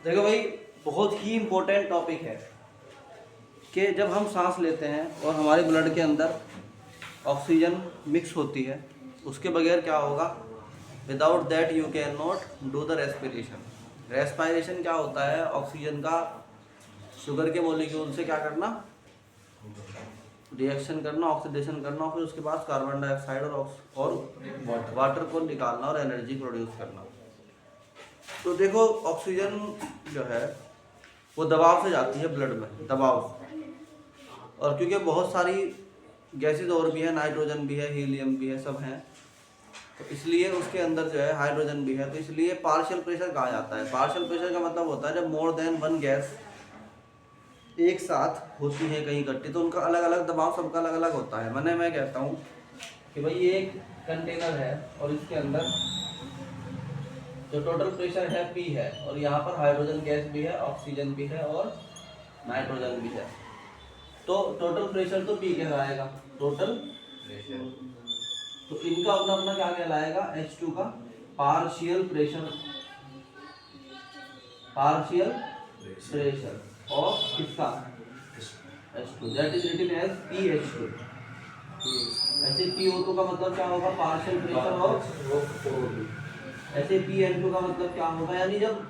देखो भाई, बहुत ही इम्पोर्टेंट टॉपिक है कि जब हम सांस लेते हैं और हमारे ब्लड के अंदर ऑक्सीजन मिक्स होती है, उसके बगैर क्या होगा? Without that you can not do the respiration. Respiration क्या होता है? ऑक्सीजन का शुगर के मॉलिक्यूल से क्या करना? रिएक्शन करना, ऑक्सीडेशन करना, फिर उसके बाद कार्बन डाइऑक्साइड और वाटर को निकालना और एनर्जी प्रोड्यूस करना। तो देखो, ऑक्सीजन जो है वो दबाव से जाती है ब्लड में, दबाव। और क्योंकि बहुत सारी गैसेज और भी है, नाइट्रोजन भी है, हीलियम भी है, सब हैं, तो इसलिए उसके अंदर जो है हाइड्रोजन भी है, तो इसलिए पार्शियल प्रेशर कहा जाता है। पार्शियल प्रेशर का मतलब होता है जब मोर देन वन गैस एक साथ होती है कहीं इकट्ठी, तो उनका अलग अलग दबाव सबका अलग अलग होता है। मैं कहता हूँ कि भाई ये एक कंटेनर है और इसके अंदर जो टोटल प्रेशर है P है, और यहाँ पर हाइड्रोजन गैस भी है, ऑक्सीजन भी है और नाइट्रोजन भी है। तो टोटल प्रेशर तो P कहलाएगा, टोटल प्रेशर। तो इनका अपना अपना क्या कहलाएगा? H2 का पार्शियल प्रेशर, पार्शियल प्रेशर और किसका? H2, that is written as PH2। ऐसे PO2 का मतलब क्या होगा? पार्शियल प्रेशर और ऐसे PN2 का मतलब क्या होगा? यानी जब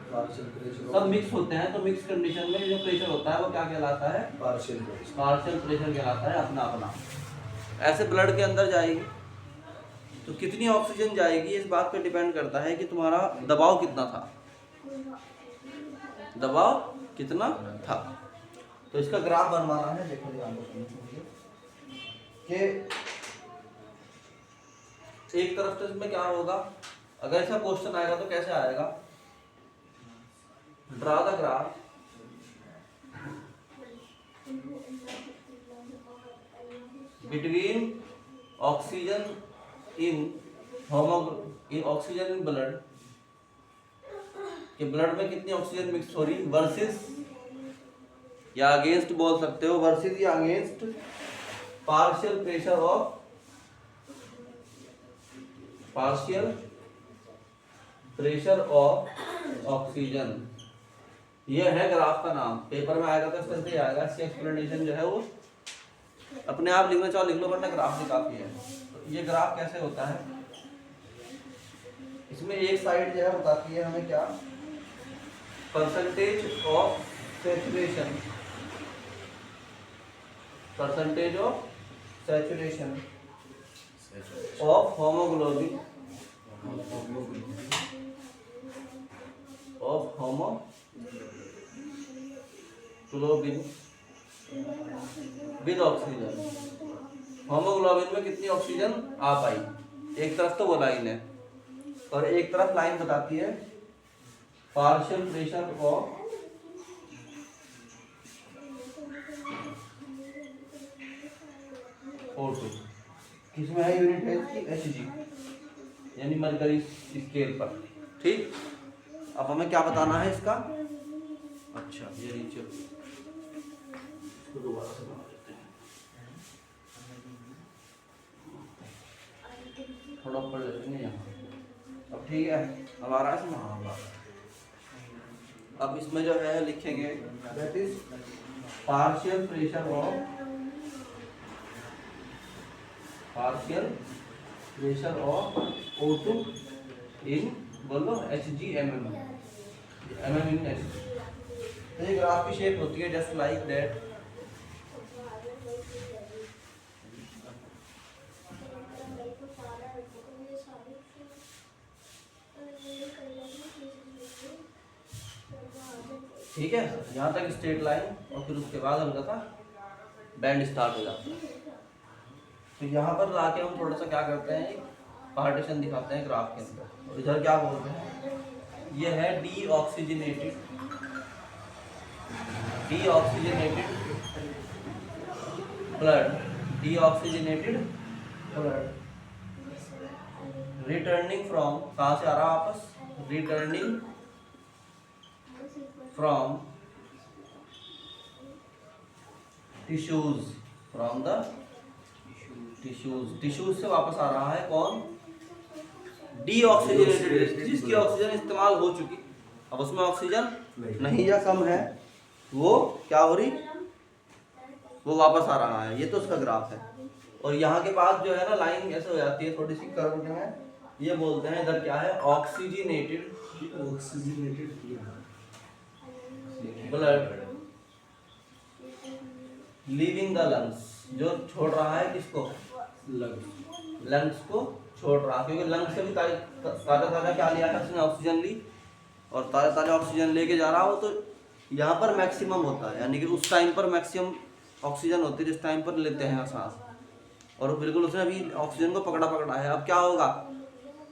सब मिक्स होते हैं तो मिक्स कंडीशन में जो प्रेशर होता है वो क्या कहलाता है? पार्शियल प्रेशर कहलाता है अपना अपना। ऐसे ब्लड के अंदर जाएगी तो कितनी ऑक्सीजन जाएगी, इस बात पे डिपेंड करता है कि तुम्हारा दबाव कितना था, दबाव कितना था। तो इसका ग्राफ बनवाना है। देखो ध्यान कि एक तरफ तो इसमें क्या होगा, अगर ऐसा क्वेश्चन आएगा तो कैसे आएगा? Draw the graph between oxygen in oxygen in blood, कि ब्लड में कितनी ऑक्सीजन मिक्स हो रही, वर्सेस या अगेंस्ट बोल सकते हो, वर्सेस या against partial pressure of oxygen. ये है ग्राफ का नाम। पेपर में आएगा तो इस तरह से आएगा। इसकी एक्सप्लेनेशन जो है वो अपने आप लिखना चाहो लिख लो, वरना ग्राफ भी काफी है। तो ये ग्राफ कैसे होता है? इसमें एक साइड जो है बताती है हमें क्या? Percentage of saturation, percentage of saturation of haemoglobin, of haemoglobin with oxygen. Haemoglobin में कितनी ऑक्सीजन आ पाई? एक तरफ तो वो लाइन है और एक तरफ लाइन बताती है पार्शियल प्रेशर ऑफ O2। किसमें है यूनिट है इसकी? Hg, यानी मरकरी स्केल पर। ठीक, अब हमें क्या बताना है इसका? अच्छा, ये नीचे दोबारा से बना देते हैं, थोड़ा ऊपर ले लेंगे यहाँ। अब ठीक है, हमारा इसमें हाँ। अब इसमें जो है लिखेंगे that is partial pressure of O2 इन, बोलो Hg/mm, mm इन Hg। तो ये ग्राफ की शेप होती है जस्ट लाइक दैट। ठीक है, यहाँ तक स्ट्रेट लाइन, और फिर उसके बाद हल्का सा बैंड स्टार्ट हो जाता है। तो यहाँ पर लाके हम थोड़ा सा क्या करते हैं, पार्टीशन दिखाते हैं ग्राफ के अंदर। और इधर क्या बोलते हैं? ये है deoxygenated blood, deoxygenated blood returning from, कहाँ से आ रहा वापस? Returning from tissues, from the tissues से वापस आ रहा है कौन? डीऑक्सीजनेटेड, जिसकी ऑक्सीजन इस्तेमाल हो चुकी अब उसमें ऑक्सीजन नहीं या कम है, वो क्या हो रही, वो वापस आ रहा है। ये तो उसका ग्राफ है। और यहाँ के पास जो है ना लाइन ऐसे हो जाती है थोड़ी सी कर्व जो है, ये बोलते हैं इधर क्या है, oxygenated blood leaving the lungs, जो छोड़ रहा है किसको, लंग्स को छोड़ रहा है, क्योंकि लंग्स से भी ताजा क्या लिया है उसने, ऑक्सीजन ली, और ताजा ऑक्सीजन लेके जा रहा हो, तो यहाँ पर मैक्सिमम होता है, यानी कि उस टाइम पर मैक्सिमम ऑक्सीजन होती है जिस टाइम पर लेते हैं सांस, और बिल्कुल उसने अभी ऑक्सीजन को पकड़ा है। अब क्या होगा,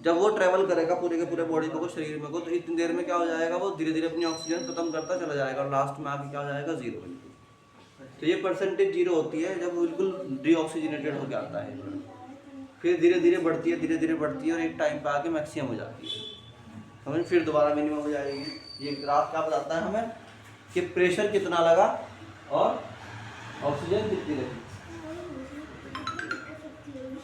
जब वो ट्रेवल करेगा पूरे के पूरे बॉडी को, शरीर में को, तो इतनी देर में क्या हो जाएगा, वो धीरे धीरे अपनी ऑक्सीजन खत्म करता चला जाएगा, और लास्ट में आके क्या हो जाएगा, जीरो बिल्कुल। तो ये परसेंटेज जीरो होती है जब बिल्कुल डीऑक्सीजनेटेड होकर आता है, फिर धीरे धीरे बढ़ती है, और एक टाइम पे आके मैक्सिमम हो जाती है, समझ, फिर दोबारा मिनिमम हो जाएगी। ये ग्राफ क्या बताता है हमें कि प्रेशर कितना लगा और ऑक्सीजन कितनी लगी।